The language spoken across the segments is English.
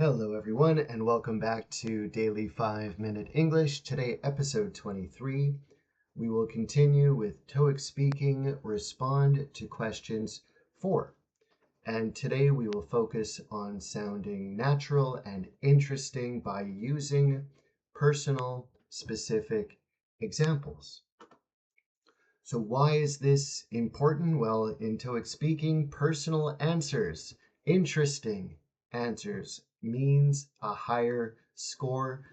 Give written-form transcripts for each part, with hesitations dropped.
Hello everyone and welcome back to Daily 5-Minute English. Today, episode 23. We will continue with TOEIC speaking, respond to questions 4. And today we will focus on sounding natural and interesting by using personal, specific examples. So why is this important? Well, in TOEIC speaking, personal answers, interesting answers means a higher score.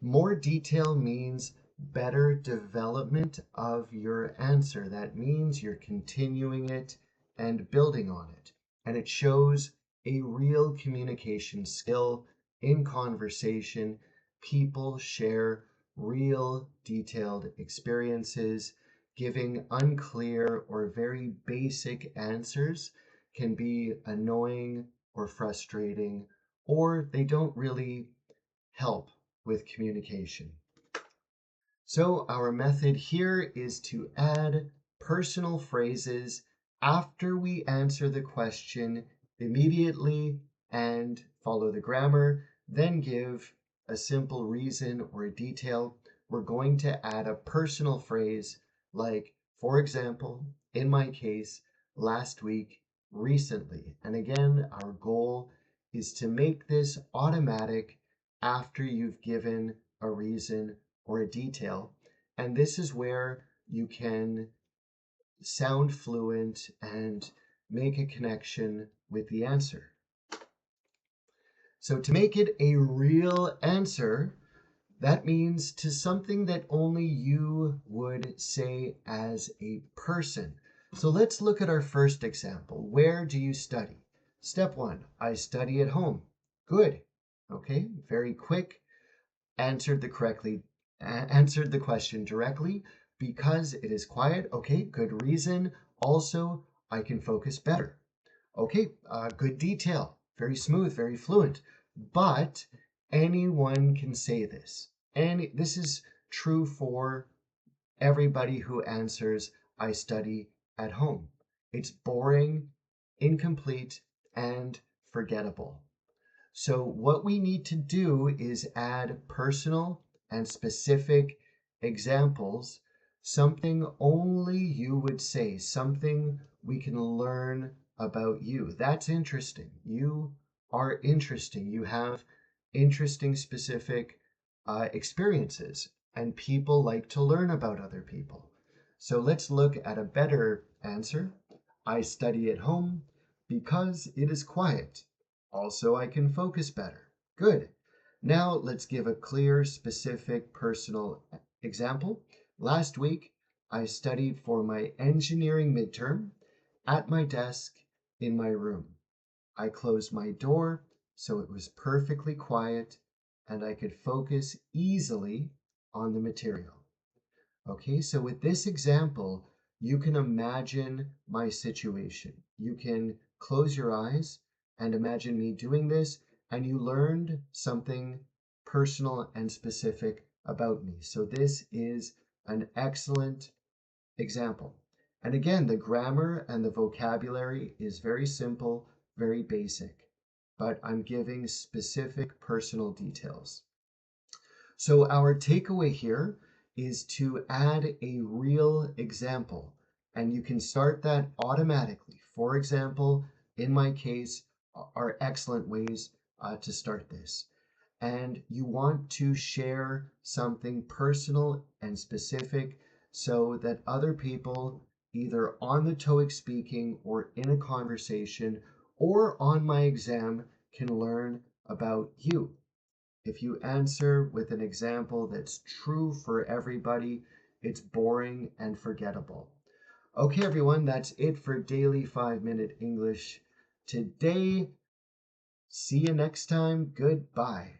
More detail means better development of your answer. That means you're continuing it and building on it. And it shows a real communication skill in conversation. People share real detailed experiences. Giving unclear or very basic answers can be annoying or frustrating, or they don't really help with communication. So our method here is to add personal phrases after we answer the question immediately and follow the grammar, then give a simple reason or a detail. We're going to add a personal phrase like, for example, in my case, last week, recently. And again, our goal is to make this automatic after you've given a reason or a detail. And this is where you can sound fluent and make a connection with the answer. So to make it a real answer, that means to something that only you would say as a person. So let's look at our first example. Where do you study? Step 1, I study at home. Good. Okay, very quick. Answered the question directly. Because it is quiet. Okay, good reason. Also, I can focus better. Okay, good detail. Very smooth, very fluent. But anyone can say this. And this is true for everybody who answers, I study at home. It's boring, incomplete, and forgettable. So what we need to do is add personal and specific examples, something only you would say, something we can learn about you. That's interesting. You are interesting. You have interesting, specific experiences, and people like to learn about other people. So let's look at a better answer. I study at home because it is quiet. Also, I can focus better. Good. Now let's give a clear, specific, personal example. Last week, I studied for my engineering midterm at my desk in my room. I closed my door so it was perfectly quiet and I could focus easily on the material. Okay, so with this example, you can imagine my situation. You can close your eyes and imagine me doing this, and you learned something personal and specific about me. So this is an excellent example. And again, the grammar and the vocabulary is very simple, very basic, but I'm giving specific personal details. So our takeaway here is to add a real example, and you can start that automatically. For example, in my case, are excellent ways to start this. And you want to share something personal and specific so that other people, either on the TOEIC speaking or in a conversation or on my exam, can learn about you. If you answer with an example that's true for everybody, it's boring and forgettable. Okay, everyone, that's it for Daily 5-Minute English today. See you next time. Goodbye.